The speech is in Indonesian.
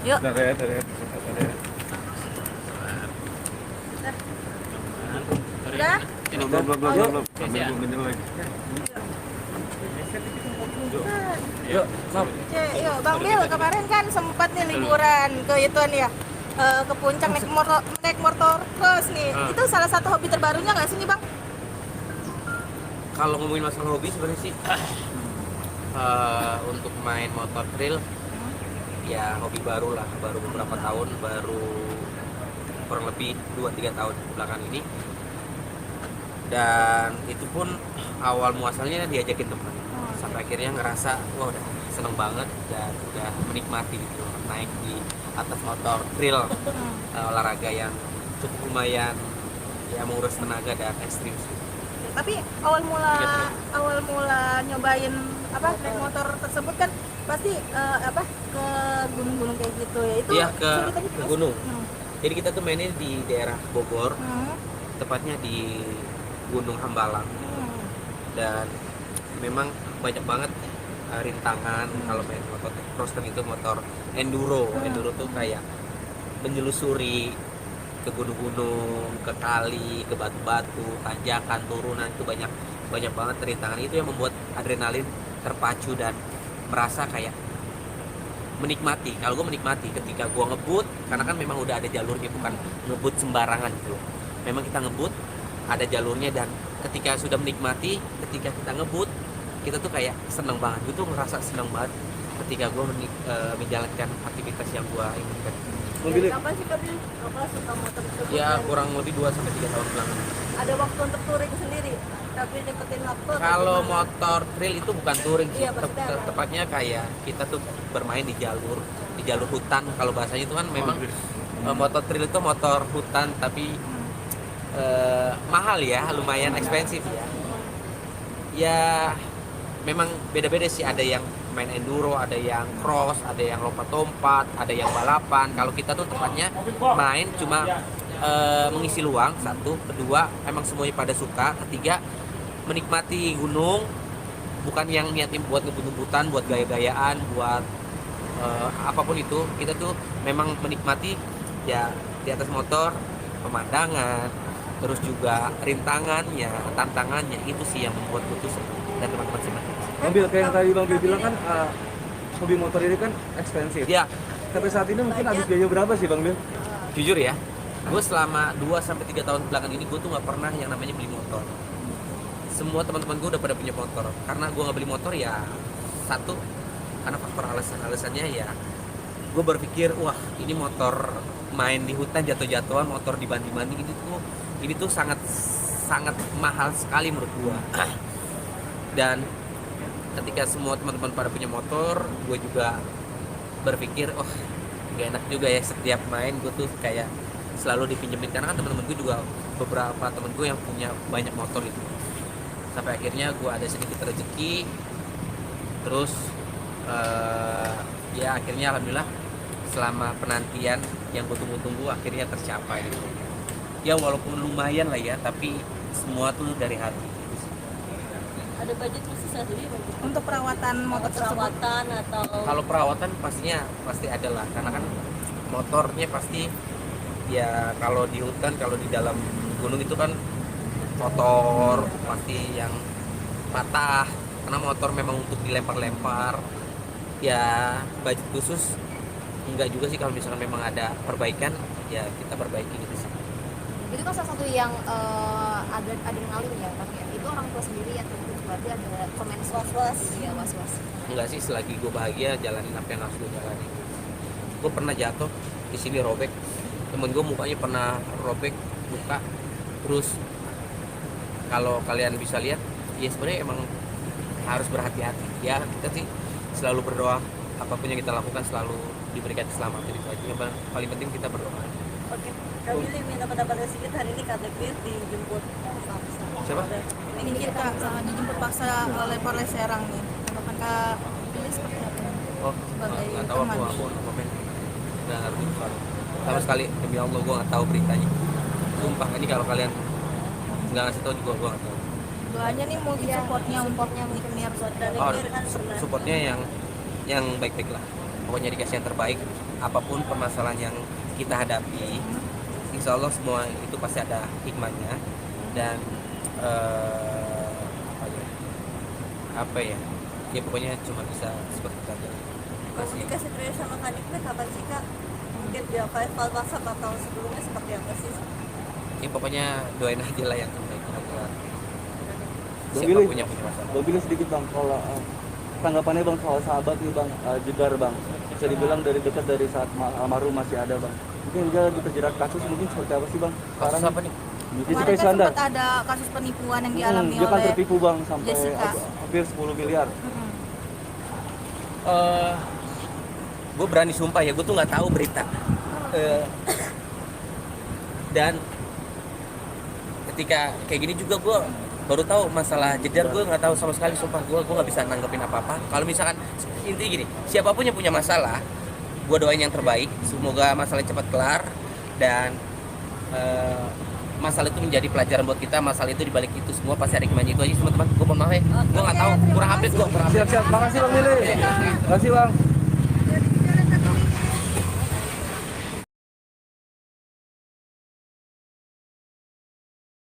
Yuk. Udah? Belum. Yuk, Yuk, Bang Bil, kemarin kan sempat nih liburan ke ituan ya, ke puncak naik motor cross nih. Itu salah satu hobi terbarunya nggak sih nih Bang? kalau ngomongin masalah hobi sebenarnya sih untuk main motor trail ya hobi baru lah, baru beberapa tahun, baru kurang lebih 2-3 tahun belakangan ini. Dan itu pun awal muasalnya diajakin teman, sampai akhirnya ngerasa wah udah seneng banget dan udah menikmati gitu naik di atas motor trail, olahraga yang cukup lumayan ya menguras tenaga dan ekstrim sih. Tapi awal mula nyobain naik motor tersebut kan pasti ke gunung-gunung kayak gitu ya. Itu Iya, ke ceritanya gimana sih? gunung. Jadi kita tuh mainnya di daerah Bogor, tepatnya di Gunung Hambalang. Dan memang banyak banget rintangan kalau main motor cross kan, itu motor enduro. Enduro tuh kayak menyelusuri ke gunung-gunung, ke kali, ke batu-batu, tanjakan, turunan, itu banyak banget rintangan. Itu yang membuat adrenalin terpacu dan merasa kayak menikmati. Kalau gue menikmati ketika gue ngebut, karena kan memang udah ada jalurnya, bukan ngebut sembarangan gitu loh. Memang kita ngebut ada jalurnya, dan ketika sudah menikmati, ketika kita ngebut kita tuh kayak seneng banget. Gue tuh ngerasa seneng banget ketika gue menjalankan aktivitas yang gue inginkan. Dari kapan sih Bapak suka motor tersebut? Ya kurang lebih 2-3 tahun belakangan. Ada waktu untuk touring sendiri, tapi deketin waktu. Kalau motor trail itu bukan touring sih, Iya, maksudnya apa? tepatnya kayak kita tuh bermain di jalur hutan. Kalau bahasanya itu kan memang motor trail itu motor hutan, tapi mahal ya, lumayan ekspensif ya. Ya memang beda-beda sih, ada yang main enduro, ada yang cross, ada yang lompat-lompat, ada yang balapan. Kalau kita tuh tepatnya main cuma mengisi luang, satu, kedua emang semuanya pada suka, ketiga menikmati gunung, bukan yang niatin buat ngebut-ngebutan, buat gaya-gayaan, buat apapun itu. Kita tuh memang menikmati ya di atas motor, pemandangan, terus juga rintangannya, tantangannya, itu sih yang membuat gue tuh senang dan teman-teman senang. Bang Bil, kayak yang tadi Bang Bil bilang kan hobi motor ini kan ekspensif. Ya, Sampai saat ini mungkin habis biaya berapa sih Bang Bil? jujur ya, gue selama 2-3 tahun belakangan ini gue tuh nggak pernah yang namanya beli motor. Semua teman-teman gue udah pada punya motor. Karena gue nggak beli motor ya satu, karena faktor alasannya ya gue berpikir wah ini motor main di hutan jatuh-jatuhan, motor dibanting-banting, ini tuh sangat mahal sekali menurut gue. Dan ketika semua teman-teman pada punya motor, gue juga berpikir oh gak enak juga ya setiap main gue tuh kayak selalu dipinjemin, karena kan teman-teman gue juga beberapa teman gue yang punya banyak motor itu. Sampai akhirnya gue ada sedikit rezeki, terus ya akhirnya alhamdulillah selama penantian yang gue tunggu-tunggu akhirnya tercapai gitu. Ya walaupun lumayan lah ya, tapi semua tuh dari hati. Ada budget khusus nggak sih Untuk perawatan motor tersebut? perawatan atau Kalau perawatan pasti ada lah, karena kan motornya pasti ya kalau di hutan, kalau di dalam gunung itu kan kotor, pasti yang patah, karena motor memang untuk dilempar-lempar. Ya budget khusus enggak juga sih, kalau misalkan memang ada perbaikan ya kita perbaiki gitu sih. Itu kan salah satu yang ada adrenalin ya Bang ya. Itu orang tua sendiri atau berarti ada komen was-was? Iya, was-was. Enggak sih, selagi gue bahagia jalanin apa yang harus gue jalani. Gue pernah jatuh di sini, robek, temen gue mukanya pernah robek muka. Terus kalau kalian bisa lihat ya sebenarnya emang harus berhati-hati ya. Kita sih selalu berdoa, apapun yang kita lakukan selalu diberikan keselamatan, itu aja yang paling penting, kita berdoa. Oke, Kak Billy minta pendapatnya sedikit. Hari ini KTP dijemput paksa. Siapa? Ini kita dijemput paksa oleh Polres Serang nih. Tanggapan Kak Billy seperti apa? Oh, Sebagai nggak tahu, teman. aku komen, nggak ngerti sama sekali, demi Allah gue nggak tahu beritanya. Sumpah, ini kalau kalian nggak ngasih tahu juga gue nggak tahu. Doanya nih mau supportnya untuk supportnya Nick Mir. Dan Oh, Mir kan pernah supportnya yang baik-baik lah, pokoknya dikasih yang terbaik. apapun permasalahan yang kita hadapi, insya Allah semua itu pasti ada hikmahnya. Dan apa ya ya pokoknya cuma bisa seperti itu aja. Komunikasi terakhir sama Kadipnya kapan sih Kak? Mungkin dia evaluasi 4 tahun sebelumnya seperti apa sih? Ya pokoknya doain aja lah yang terbaik agar Bang siapa Billy, punya masalah. Bang Billy sedikit bang, kalau tanggapannya bang soal sahabat nih bang, Jegar bang, bisa dibilang dari dekat dari saat almarhum masih ada bang. Mungkin dia terjerat kasus mungkin seperti apa sih bang? Kasus apa nih? Jessica Kemarin kan Iskandar. sempat ada kasus penipuan yang dialami Dia kan oleh tertipu bang sampai Jessica. hampir 10 miliar. Gue berani sumpah ya, gue tuh nggak tahu berita. Dan ketika kayak gini juga gue baru tahu masalah Jedar, gue nggak tahu sama sekali, sumpah gue nggak bisa nanggepin apa-apa. Kalau misalkan intinya gini, siapapun yang punya masalah, gue doain yang terbaik, semoga masalahnya cepat kelar dan masalah itu menjadi pelajaran buat kita. Masalah itu dibalik itu semua pasti ada hikmahnya. Itu aja teman-teman, gue mohon maaf ya, gue nggak tahu, kurang update gue. Siap-siap, makasih bang Billy. Makasih bang.